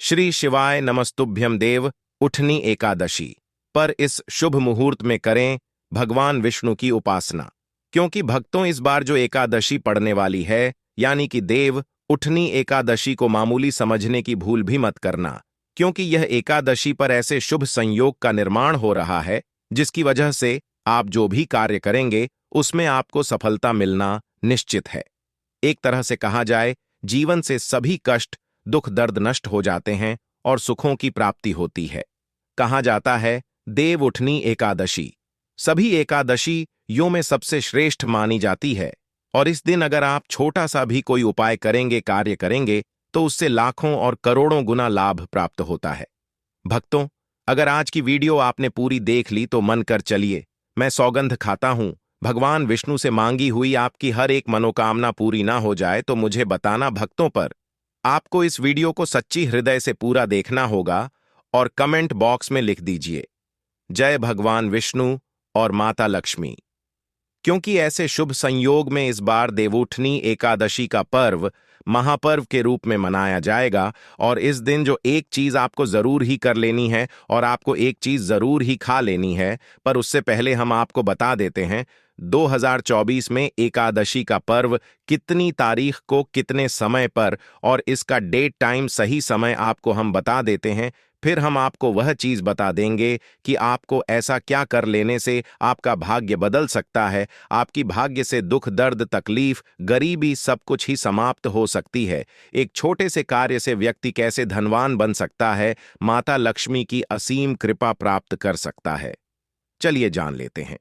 श्री शिवाय नमस्तुभ्यम देव। उठनी एकादशी पर इस शुभ मुहूर्त में करें भगवान विष्णु की उपासना, क्योंकि भक्तों इस बार जो एकादशी पड़ने वाली है यानी कि देव उठनी एकादशी को मामूली समझने की भूल भी मत करना, क्योंकि यह एकादशी पर ऐसे शुभ संयोग का निर्माण हो रहा है जिसकी वजह से आप जो भी कार्य करेंगे उसमें आपको सफलता मिलना निश्चित है। एक तरह से कहा जाए, जीवन से सभी कष्ट दुख दर्द नष्ट हो जाते हैं और सुखों की प्राप्ति होती है। कहा जाता है देव उठनी एकादशी सभी एकादशी यों में सबसे श्रेष्ठ मानी जाती है, और इस दिन अगर आप छोटा सा भी कोई उपाय करेंगे, कार्य करेंगे, तो उससे लाखों और करोड़ों गुना लाभ प्राप्त होता है। भक्तों, अगर आज की वीडियो आपने पूरी देख ली तो मन कर चलिए, मैं सौगंध खाता हूं भगवान विष्णु से मांगी हुई आपकी हर एक मनोकामना पूरी ना हो जाए तो मुझे बताना भक्तों। पर आपको इस वीडियो को सच्ची हृदय से पूरा देखना होगा और कमेंट बॉक्स में लिख दीजिए जय भगवान विष्णु और माता लक्ष्मी, क्योंकि ऐसे शुभ संयोग में इस बार देवउठनी एकादशी का पर्व महापर्व के रूप में मनाया जाएगा। और इस दिन जो एक चीज आपको जरूर ही कर लेनी है और आपको एक चीज जरूर ही खा लेनी है, पर उससे पहले हम आपको बता देते हैं 2024 में एकादशी का पर्व कितनी तारीख को कितने समय पर, और इसका डेट टाइम सही समय आपको हम बता देते हैं। फिर हम आपको वह चीज बता देंगे कि आपको ऐसा क्या कर लेने से आपका भाग्य बदल सकता है, आपकी भाग्य से दुख दर्द तकलीफ गरीबी सब कुछ ही समाप्त हो सकती है। एक छोटे से कार्य से व्यक्ति कैसे धनवान बन सकता है, माता लक्ष्मी की असीम कृपा प्राप्त कर सकता है। चलिए जान लेते हैं।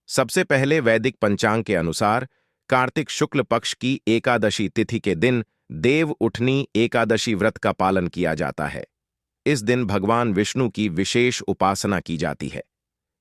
सबसे पहले वैदिक पंचांग के अनुसार कार्तिक शुक्ल पक्ष की एकादशी तिथि के दिन देव उठनी एकादशी व्रत का पालन किया जाता है। इस दिन भगवान विष्णु की विशेष उपासना की जाती है।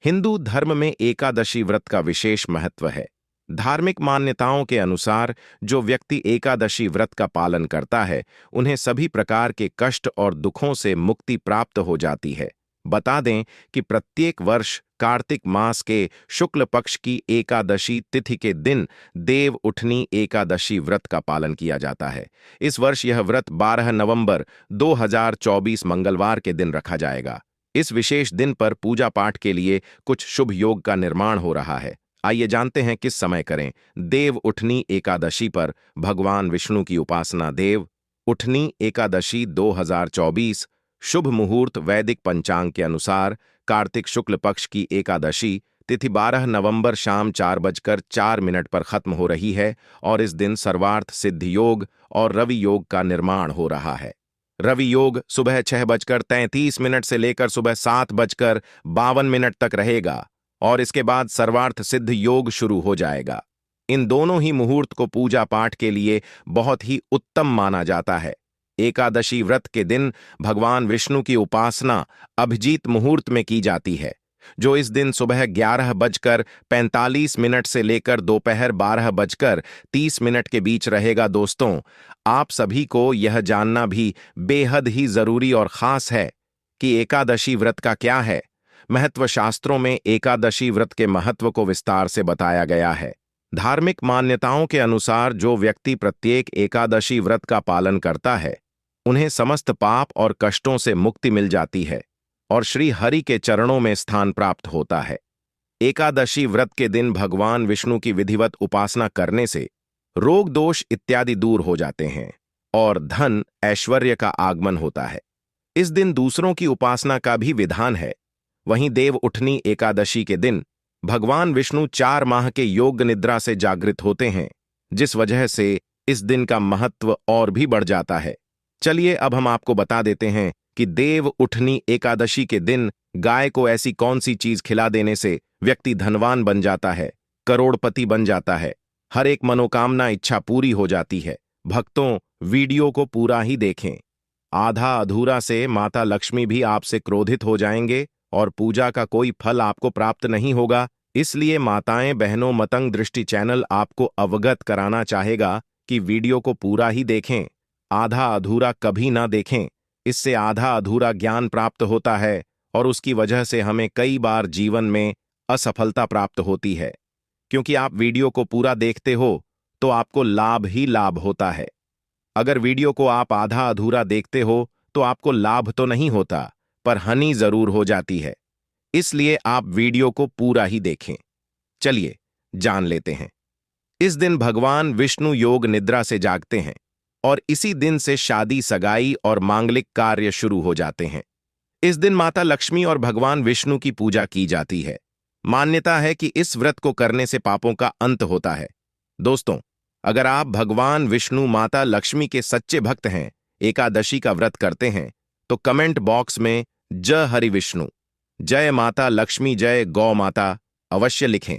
हिंदू धर्म में एकादशी व्रत का विशेष महत्व है। धार्मिक मान्यताओं के अनुसार जो व्यक्ति एकादशी व्रत का पालन करता है उन्हें सभी प्रकार के कष्ट और दुखों से मुक्ति प्राप्त हो जाती है। बता दें कि प्रत्येक वर्ष कार्तिक मास के शुक्ल पक्ष की एकादशी तिथि के दिन देव उठनी एकादशी व्रत का पालन किया जाता है। इस वर्ष यह व्रत 12 नवंबर 2024 मंगलवार के दिन रखा जाएगा। इस विशेष दिन पर पूजा पाठ के लिए कुछ शुभ योग का निर्माण हो रहा है। आइए जानते हैं किस समय करें देव उठनी एकादशी पर भगवान विष्णु की उपासना। देव उठनी एकादशी 2024 शुभ मुहूर्त वैदिक पंचांग के अनुसार कार्तिक शुक्ल पक्ष की एकादशी तिथि 12 नवंबर शाम 4:04 पर खत्म हो रही है, और इस दिन सर्वार्थ सिद्धि योग और रवि योग का निर्माण हो रहा है। रवि योग सुबह 6:33 से लेकर सुबह 7:52 तक रहेगा, और इसके बाद सर्वार्थ सिद्ध योग शुरू हो जाएगा। इन दोनों ही मुहूर्त को पूजा पाठ के लिए बहुत ही उत्तम माना जाता है। एकादशी व्रत के दिन भगवान विष्णु की उपासना अभिजीत मुहूर्त में की जाती है, जो इस दिन सुबह 11:45 से लेकर दोपहर 12:30 के बीच रहेगा। दोस्तों, आप सभी को यह जानना भी बेहद ही जरूरी और खास है कि एकादशी व्रत का क्या है महत्व। शास्त्रों में एकादशी व्रत के महत्व को विस्तार से बताया गया है। धार्मिक मान्यताओं के अनुसार जो व्यक्ति प्रत्येक एकादशी व्रत का पालन करता है उन्हें समस्त पाप और कष्टों से मुक्ति मिल जाती है और श्री हरि के चरणों में स्थान प्राप्त होता है। एकादशी व्रत के दिन भगवान विष्णु की विधिवत उपासना करने से रोग दोष इत्यादि दूर हो जाते हैं और धन ऐश्वर्य का आगमन होता है। इस दिन दूसरों की उपासना का भी विधान है। वहीं देव उठनी एकादशी के दिन भगवान विष्णु 4 माह के योग निद्रा से जागृत होते हैं, जिस वजह से इस दिन का महत्व और भी बढ़ जाता है। चलिए अब हम आपको बता देते हैं कि देव उठनी एकादशी के दिन गाय को ऐसी कौन सी चीज खिला देने से व्यक्ति धनवान बन जाता है, करोड़पति बन जाता है, हर एक मनोकामना इच्छा पूरी हो जाती है। भक्तों, वीडियो को पूरा ही देखें। आधा अधूरा से माता लक्ष्मी भी आपसे क्रोधित हो जाएंगे और पूजा का कोई फल आपको प्राप्त नहीं होगा। इसलिए माताएं बहनों, मतंग दृष्टि चैनल आपको अवगत कराना चाहेगा कि वीडियो को पूरा ही देखें, आधा अधूरा कभी ना देखें। इससे आधा अधूरा ज्ञान प्राप्त होता है और उसकी वजह से हमें कई बार जीवन में असफलता प्राप्त होती है। क्योंकि आप वीडियो को पूरा देखते हो तो आपको लाभ ही लाभ होता है। अगर वीडियो को आप आधा अधूरा देखते हो तो आपको लाभ तो नहीं होता, पर हानि जरूर हो जाती है। इसलिए आप वीडियो को पूरा ही देखें। चलिए जान लेते हैं। इस दिन भगवान विष्णु योग निद्रा से जागते हैं और इसी दिन से शादी, सगाई और मांगलिक कार्य शुरू हो जाते हैं। इस दिन माता लक्ष्मी और भगवान विष्णु की पूजा की जाती है। मान्यता है कि इस व्रत को करने से पापों का अंत होता है। दोस्तों, अगर आप भगवान विष्णु, माता लक्ष्मी के सच्चे भक्त हैं, एकादशी का व्रत करते हैं, तो कमेंट बॉक्स में जय हरि विष्णु, जय माता लक्ष्मी, जय गौ माता अवश्य लिखें।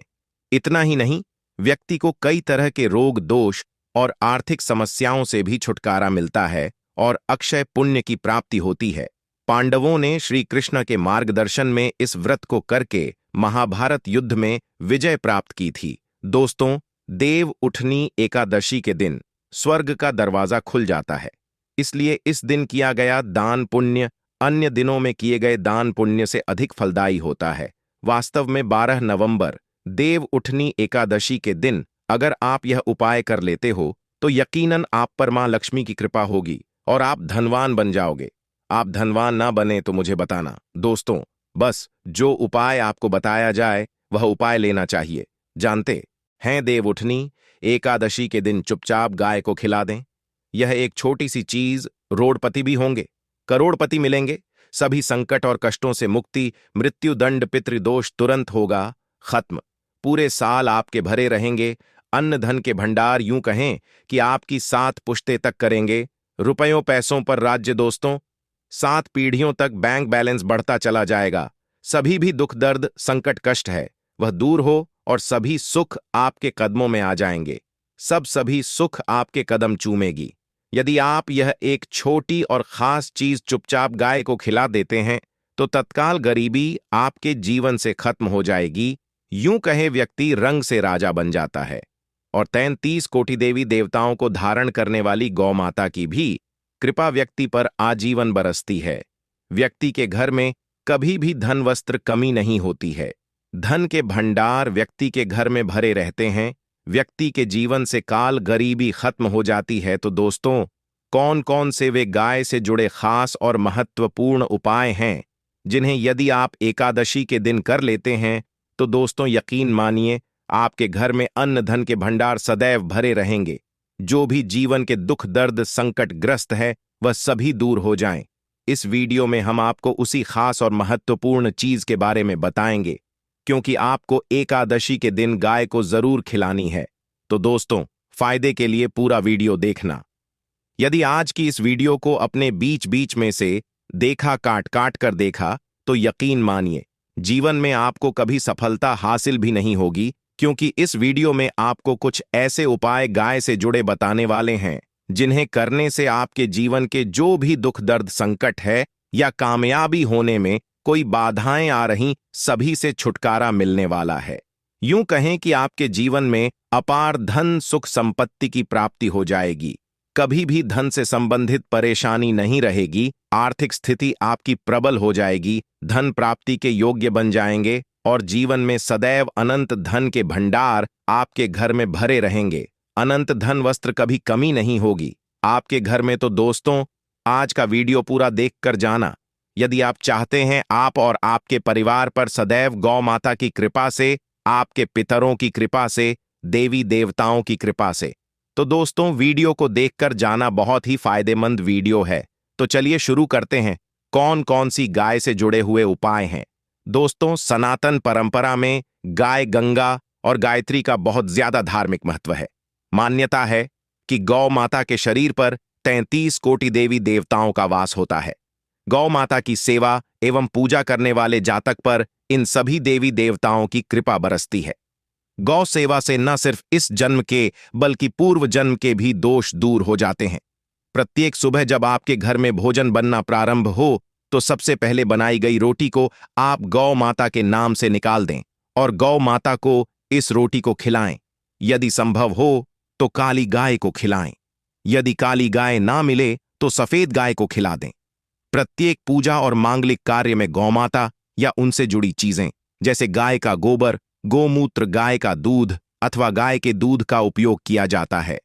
इतना ही नहीं, व्यक्ति को कई तरह के रोग, दोष और आर्थिक समस्याओं से भी छुटकारा मिलता है और अक्षय पुण्य की प्राप्ति होती है। पांडवों ने श्री कृष्ण के मार्गदर्शन में इस व्रत को करके महाभारत युद्ध में विजय प्राप्त की थी। दोस्तों, देव उठनी एकादशी के दिन स्वर्ग का दरवाजा खुल जाता है। इसलिए इस दिन किया गया दान पुण्य अन्य दिनों में किए गए दान पुण्य से अधिक फलदायी होता है। वास्तव में 12 नवंबर देव उठनी एकादशी के दिन अगर आप यह उपाय कर लेते हो तो यकीनन आप पर मां लक्ष्मी की कृपा होगी और आप धनवान बन जाओगे। आप धनवान ना बने तो मुझे बताना। दोस्तों, बस जो उपाय आपको बताया जाए वह उपाय लेना चाहिए। जानते हैं, देव उठनी एकादशी के दिन चुपचाप गाय को खिला दें। यह एक छोटी सी चीज, रोडपति भी होंगे, करोड़पति मिलेंगे, सभी संकट और कष्टों से मुक्ति, मृत्यु दंड, पितृदोष तुरंत होगा खत्म। पूरे साल आपके भरे रहेंगे, अन्न धन के भंडार, यूं कहें कि आपकी 7 पुश्ते तक करेंगे। रुपयों पैसों पर राज्य दोस्तों, 7 पीढ़ियों तक बैंक बैलेंस बढ़ता चला जाएगा। सभी भी दुख, दर्द, संकट, कष्ट है वह दूर हो और सभी सुख आपके कदमों में आ जाएंगे। सभी सुख आपके कदम चूमेगी। यदि आप यह एक छोटी और खास चीज चुपचाप गाय को खिला देते हैं तो तत्काल गरीबी आपके जीवन से खत्म हो जाएगी। यूं कहे व्यक्ति रंग से राजा बन जाता है। और 33 कोटि देवी देवताओं को धारण करने वाली गौ माता की भी कृपा व्यक्ति पर आजीवन बरसती है। व्यक्ति के घर में कभी भी धन वस्त्र कमी नहीं होती है। धन के भंडार व्यक्ति के घर में भरे रहते हैं। व्यक्ति के जीवन से काल गरीबी खत्म हो जाती है। तो दोस्तों, कौन कौन से वे गाय से जुड़े खास और महत्वपूर्ण उपाय हैं जिन्हें यदि आप एकादशी के दिन कर लेते हैं तो दोस्तों यकीन मानिए आपके घर में अन्न धन के भंडार सदैव भरे रहेंगे। जो भी जीवन के दुख, दर्द, संकट ग्रस्त है वह सभी दूर हो जाएं। इस वीडियो में हम आपको उसी खास और महत्वपूर्ण चीज के बारे में बताएंगे, क्योंकि आपको एकादशी के दिन गाय को जरूर खिलानी है। तो दोस्तों, फायदे के लिए पूरा वीडियो देखना। यदि आज की इस वीडियो को अपने बीच बीच में से देखा, काट काट कर देखा, तो यकीन मानिए जीवन में आपको कभी सफलता हासिल भी नहीं होगी, क्योंकि इस वीडियो में आपको कुछ ऐसे उपाय गाय से जुड़े बताने वाले हैं जिन्हें करने से आपके जीवन के जो भी दुख, दर्द, संकट है या कामयाबी होने में कोई बाधाएं आ रही, सभी से छुटकारा मिलने वाला है। यूं कहें कि आपके जीवन में अपार धन, सुख, संपत्ति की प्राप्ति हो जाएगी। कभी भी धन से संबंधित परेशानी नहीं रहेगी। आर्थिक स्थिति आपकी प्रबल हो जाएगी। धन प्राप्ति के योग्य बन जाएंगे और जीवन में सदैव अनंत धन के भंडार आपके घर में भरे रहेंगे। अनंत धन, वस्त्र, कभी कमी नहीं होगी आपके घर में। तो दोस्तों, आज का वीडियो पूरा देखकर जाना। यदि आप चाहते हैं आप और आपके परिवार पर सदैव गौ माता की कृपा से, आपके पितरों की कृपा से, देवी देवताओं की कृपा से, तो दोस्तों वीडियो को देखकर जाना। बहुत ही फायदेमंद वीडियो है। तो चलिए शुरू करते हैं। कौन कौन सी गाय से जुड़े हुए उपाय हैं। दोस्तों, सनातन परंपरा में गाय, गंगा और गायत्री का बहुत ज्यादा धार्मिक महत्व है। मान्यता है कि गौ माता के शरीर पर 33 कोटि देवी देवताओं का वास होता है। गौ माता की सेवा एवं पूजा करने वाले जातक पर इन सभी देवी देवताओं की कृपा बरसती है। गौ सेवा से न सिर्फ इस जन्म के बल्कि पूर्व जन्म के भी दोष दूर हो जाते हैं। प्रत्येक सुबह जब आपके घर में भोजन बनना प्रारंभ हो तो सबसे पहले बनाई गई रोटी को आप गौ माता के नाम से निकाल दें और गौ माता को इस रोटी को खिलाएं। यदि संभव हो तो काली गाय को खिलाएं। यदि काली गाय ना मिले तो सफेद गाय को खिला दें। प्रत्येक पूजा और मांगलिक कार्य में गौमाता या उनसे जुड़ी चीजें जैसे गाय का गोबर, गोमूत्र, गाय का दूध अथवा गाय के दूध का उपयोग किया जाता है।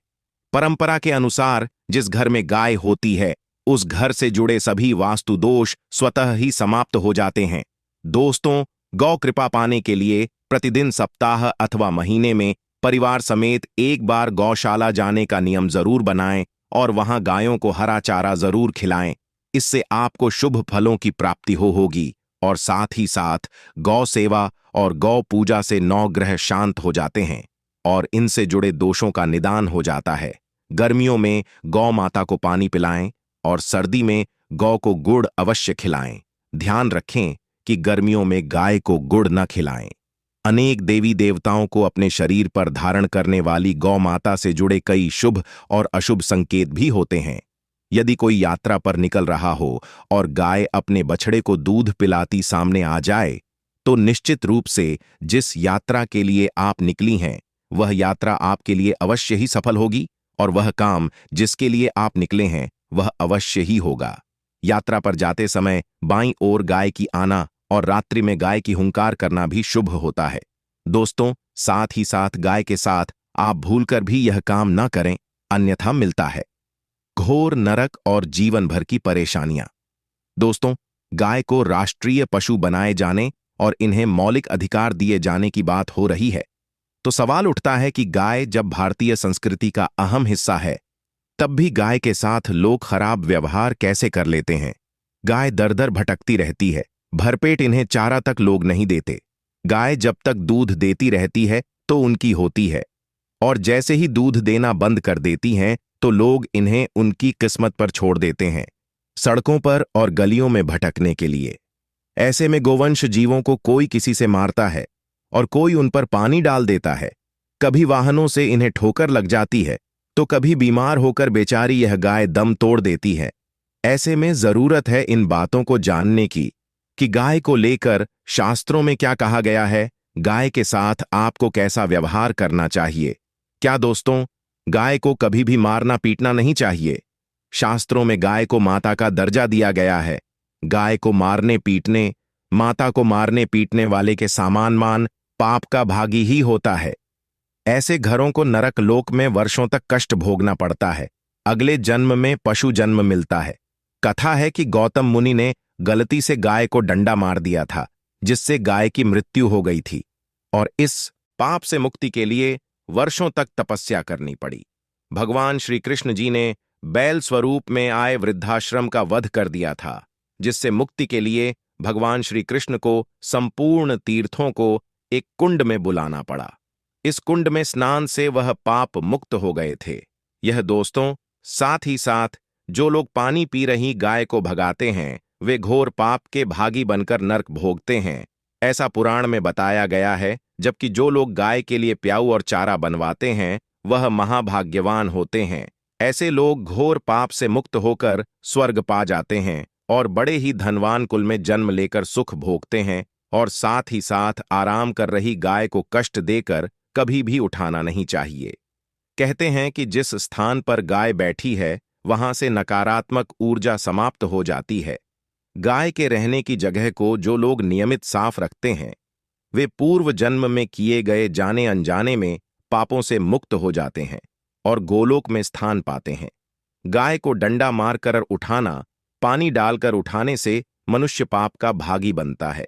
परंपरा के अनुसार जिस घर में गाय होती है उस घर से जुड़े सभी वास्तु दोष स्वतः ही समाप्त हो जाते हैं। दोस्तों, गौ कृपा पाने के लिए प्रतिदिन, सप्ताह अथवा महीने में परिवार समेत एक बार गौशाला जाने का नियम जरूर बनाएं और वहां गायों को हरा चारा जरूर खिलाएं। इससे आपको शुभ फलों की प्राप्ति होगी और साथ ही साथ गौ सेवा और गौ पूजा से 9 ग्रह शांत हो जाते हैं और इनसे जुड़े दोषों का निदान हो जाता है। गर्मियों में गौ माता को पानी पिलाएं और सर्दी में गौ को गुड़ अवश्य खिलाएं। ध्यान रखें कि गर्मियों में गाय को गुड़ न खिलाएं। अनेक देवी देवताओं को अपने शरीर पर धारण करने वाली गौ माता से जुड़े कई शुभ और अशुभ संकेत भी होते हैं। यदि कोई यात्रा पर निकल रहा हो और गाय अपने बछड़े को दूध पिलाती सामने आ जाए, तो निश्चित रूप से जिस यात्रा के लिए आप निकली हैं, वह यात्रा आपके लिए अवश्य ही सफल होगी और वह काम जिसके लिए आप निकले हैं, वह अवश्य ही होगा। यात्रा पर जाते समय बाईं ओर गाय की आना और रात्रि में गाय की हुंकार करना भी शुभ होता है। दोस्तों, साथ ही साथ गाय के साथ आप भूलकर भी यह काम न करें, अन्यथा मिलता है घोर नरक और जीवन भर की परेशानियां। दोस्तों, गाय को राष्ट्रीय पशु बनाए जाने और इन्हें मौलिक अधिकार दिए जाने की बात हो रही है, तो सवाल उठता है कि गाय जब भारतीय संस्कृति का अहम हिस्सा है, तब भी गाय के साथ लोग खराब व्यवहार कैसे कर लेते हैं। गाय दर दर भटकती रहती है, भरपेट इन्हें चारा तक लोग नहीं देते। गाय जब तक दूध देती रहती है तो उनकी होती है, और जैसे ही दूध देना बंद कर देती हैं तो लोग इन्हें उनकी किस्मत पर छोड़ देते हैं, सड़कों पर और गलियों में भटकने के लिए। ऐसे में गोवंश जीवों को कोई किसी से मारता है और कोई उन पर पानी डाल देता है। कभी वाहनों से इन्हें ठोकर लग जाती है तो कभी बीमार होकर बेचारी यह गाय दम तोड़ देती है। ऐसे में जरूरत है इन बातों को जानने की कि गाय को लेकर शास्त्रों में क्या कहा गया है, गाय के साथ आपको कैसा व्यवहार करना चाहिए। क्या दोस्तों, गाय को कभी भी मारना पीटना नहीं चाहिए। शास्त्रों में गाय को माता का दर्जा दिया गया है। गाय को मारने पीटने, माता को मारने पीटने वाले के समान मान पाप का भागी ही होता है। ऐसे घरों को नरक लोक में वर्षों तक कष्ट भोगना पड़ता है। अगले जन्म में पशु जन्म मिलता है। कथा है कि गौतम मुनि ने गलती से गाय को डंडा मार दिया था, जिससे गाय की मृत्यु हो गई थी और इस पाप से मुक्ति के लिए वर्षों तक तपस्या करनी पड़ी। भगवान श्री कृष्ण जी ने बैल स्वरूप में आए वृद्धाश्रम का वध कर दिया था, जिससे मुक्ति के लिए भगवान श्री कृष्ण को संपूर्ण तीर्थों को एक कुंड में बुलाना पड़ा। इस कुंड में स्नान से वह पाप मुक्त हो गए थे। यह दोस्तों, साथ ही साथ जो लोग पानी पी रही गाय को भगाते हैं, वे घोर पाप के भागी बनकर नरक भोगते हैं, ऐसा पुराण में बताया गया है। जबकि जो लोग गाय के लिए प्याऊ और चारा बनवाते हैं, वह महाभाग्यवान होते हैं। ऐसे लोग घोर पाप से मुक्त होकर स्वर्ग पा जाते हैं और बड़े ही धनवान कुल में जन्म लेकर सुख भोगते हैं, और साथ ही साथ आराम कर रही गाय को कष्ट देकर कभी भी उठाना नहीं चाहिए। कहते हैं कि जिस स्थान पर गाय बैठी है, वहां से नकारात्मक ऊर्जा समाप्त हो जाती है। गाय के रहने की जगह को जो लोग नियमित साफ रखते हैं, वे पूर्व जन्म में किए गए जाने अनजाने में पापों से मुक्त हो जाते हैं और गोलोक में स्थान पाते हैं। गाय को डंडा मारकर उठाना, पानी डालकर उठाने से मनुष्य पाप का भागी बनता है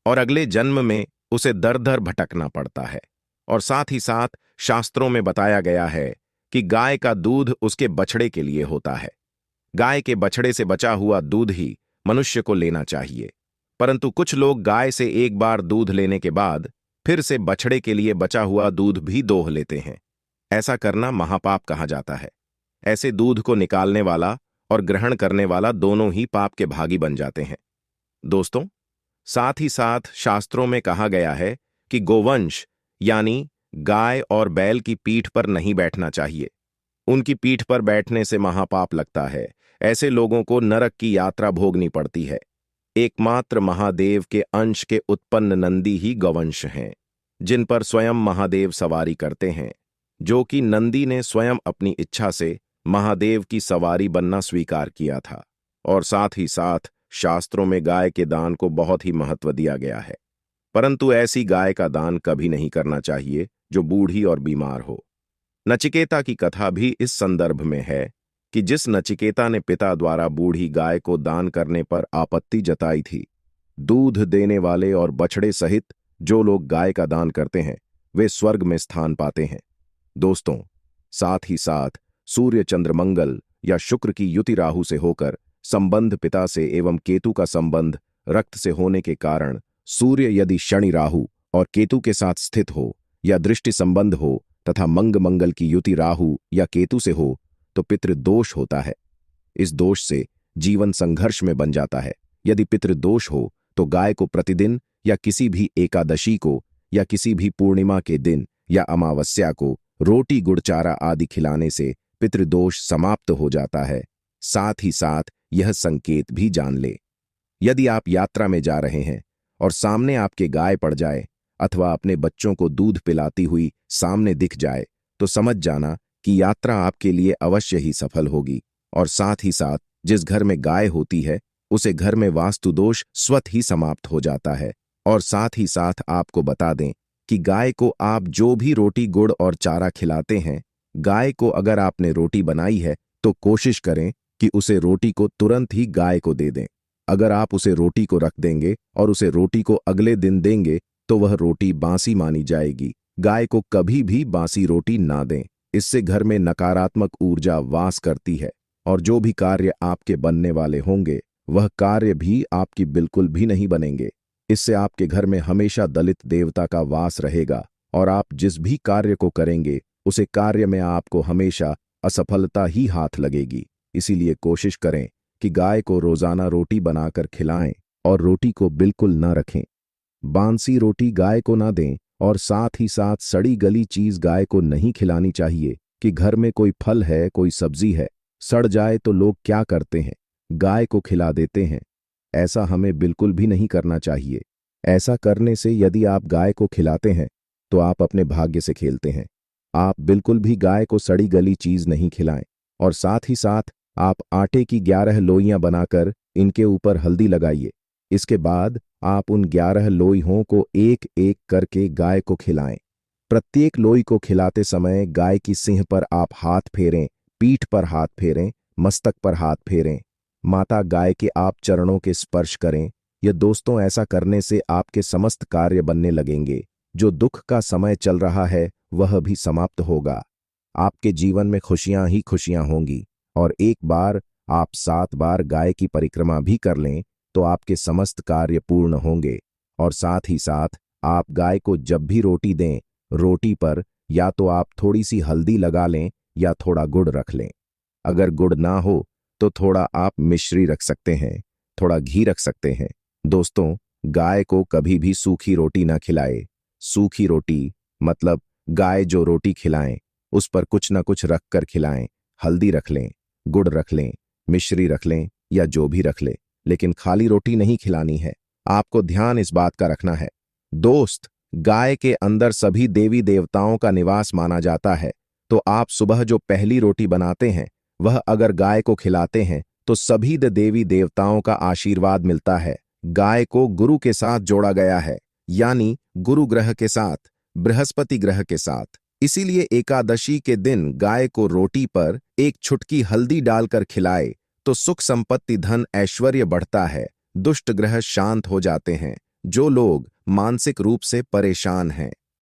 और अगले जन्म में उसे दर दर भटकना पड़ता है। और साथ ही साथ शास्त्रों में बताया गया है कि गाय का दूध उसके बछड़े के लिए होता है। गाय के बछड़े से बचा हुआ दूध ही मनुष्य को लेना चाहिए, परंतु कुछ लोग गाय से एक बार दूध लेने के बाद फिर से बछड़े के लिए बचा हुआ दूध भी दोह लेते हैं। ऐसा करना महापाप कहा जाता है। ऐसे दूध को निकालने वाला और ग्रहण करने वाला दोनों ही पाप के भागी बन जाते हैं। दोस्तों, साथ ही साथ शास्त्रों में कहा गया है कि गोवंश यानी गाय और बैल की पीठ पर नहीं बैठना चाहिए। उनकी पीठ पर बैठने से महापाप लगता है। ऐसे लोगों को नरक की यात्रा भोगनी पड़ती है। एकमात्र महादेव के अंश के उत्पन्न नंदी ही गौवंश हैं, जिन पर स्वयं महादेव सवारी करते हैं, जो कि नंदी ने स्वयं अपनी इच्छा से महादेव की सवारी बनना स्वीकार किया था। और साथ ही साथ शास्त्रों में गाय के दान को बहुत ही महत्व दिया गया है, परंतु ऐसी गाय का दान कभी नहीं करना चाहिए जो बूढ़ी और बीमार हो। नचिकेता की कथा भी इस संदर्भ में है कि जिस नचिकेता ने पिता द्वारा बूढ़ी गाय को दान करने पर आपत्ति जताई थी, दूध देने वाले और बछड़े सहित जो लोग गाय का दान करते हैं वे स्वर्ग में स्थान पाते हैं। दोस्तों, साथ ही साथ सूर्य चंद्र मंगल या शुक्र की युति राहु से होकर संबंध पिता से एवं केतु का संबंध रक्त से होने के कारण सूर्य यदि शनि राहु और केतु के साथ स्थित हो या दृष्टि संबंध हो तथा मंग मंगल की युति राहु या केतु से हो तो पितृदोष होता है। इस दोष से जीवन संघर्ष में बन जाता है। यदि पितृदोष हो तो गाय को प्रतिदिन या किसी भी एकादशी को या किसी भी पूर्णिमा के दिन या अमावस्या को रोटी गुड़ चारा आदि खिलाने से पितृदोष समाप्त हो जाता है। साथ ही साथ यह संकेत भी जान ले, यदि आप यात्रा में जा रहे हैं और सामने आपके गाय पड़ जाए अथवा अपने बच्चों को दूध पिलाती हुई सामने दिख जाए तो समझ जाना कि यात्रा आपके लिए अवश्य ही सफल होगी। और साथ ही साथ जिस घर में गाय होती है उसे घर में वास्तु दोष स्वतः ही समाप्त हो जाता है। और साथ ही साथ आपको बता दें कि गाय को आप जो भी रोटी गुड़ और चारा खिलाते हैं, गाय को अगर आपने रोटी बनाई है तो कोशिश करें कि उसे रोटी को तुरंत ही गाय को दे दें। अगर आप उसे रोटी को रख देंगे और उसे रोटी को अगले दिन देंगे तो वह रोटी बासी मानी जाएगी। गाय को कभी भी बासी रोटी ना दें, इससे घर में नकारात्मक ऊर्जा वास करती है और जो भी कार्य आपके बनने वाले होंगे वह कार्य भी आपकी बिल्कुल भी नहीं बनेंगे। इससे आपके घर में हमेशा दलित देवता का वास रहेगा और आप जिस भी कार्य को करेंगे उसे कार्य में आपको हमेशा असफलता ही हाथ लगेगी। इसीलिए कोशिश करें कि गाय को रोजाना रोटी बनाकर खिलाएं और रोटी को बिल्कुल न रखें। बांसी रोटी गाय को ना दें और साथ ही साथ सड़ी गली चीज गाय को नहीं खिलानी चाहिए। कि घर में कोई फल है, कोई सब्जी है, सड़ जाए तो लोग क्या करते हैं, गाय को खिला देते हैं। ऐसा हमें बिल्कुल भी नहीं करना चाहिए। ऐसा करने से यदि आप गाय को खिलाते हैं तो आप अपने भाग्य से खेलते हैं। आप बिल्कुल भी गाय को सड़ी गली चीज नहीं खिलाएं। और साथ ही साथ आप आटे की 11 लोइयां बनाकर इनके ऊपर हल्दी लगाइए। इसके बाद आप उन 11 लोइयों को एक एक करके गाय को खिलाएं। प्रत्येक लोई को खिलाते समय गाय की सिंह पर आप हाथ फेरें, पीठ पर हाथ फेरें, मस्तक पर हाथ फेरें। माता गाय के आप चरणों के स्पर्श करें। यह दोस्तों ऐसा करने से आपके समस्त कार्य बनने लगेंगे। जो दुख का समय चल रहा है वह भी समाप्त होगा। आपके जीवन में खुशियां ही खुशियां होंगी। और एक बार आप 7 बार गाय की परिक्रमा भी कर लें तो आपके समस्त कार्य पूर्ण होंगे। और साथ ही साथ आप गाय को जब भी रोटी दें, रोटी पर या तो आप थोड़ी सी हल्दी लगा लें या थोड़ा गुड़ रख लें। अगर गुड़ ना हो तो थोड़ा आप मिश्री रख सकते हैं, थोड़ा घी रख सकते हैं। दोस्तों, गाय को कभी भी सूखी रोटी ना खिलाए। सूखी रोटी मतलब गाय जो रोटी खिलाएं उस पर कुछ ना कुछ रख कर खिलाएं। हल्दी रख लें, गुड़ रख लें, मिश्री रख लें या जो भी रख लें, लेकिन खाली रोटी नहीं खिलानी है। आपको ध्यान इस बात का रखना है। दोस्त, गाय के अंदर सभी देवी देवताओं का निवास माना जाता है। तो आप सुबह जो पहली रोटी बनाते हैं वह अगर गाय को खिलाते हैं तो सभी देवी देवताओं का आशीर्वाद मिलता है। गाय को गुरु के साथ जोड़ा गया है, यानी गुरु ग्रह के साथ, बृहस्पति ग्रह के साथ। इसीलिए एकादशी के दिन गाय को रोटी पर एक चुटकी हल्दी डालकर खिलाए तो सुख संपत्ति धन ऐश्वर्य बढ़ता है, दुष्ट ग्रह शांत हो जाते हैं। जो लोग मानसिक रूप से परेशान हैं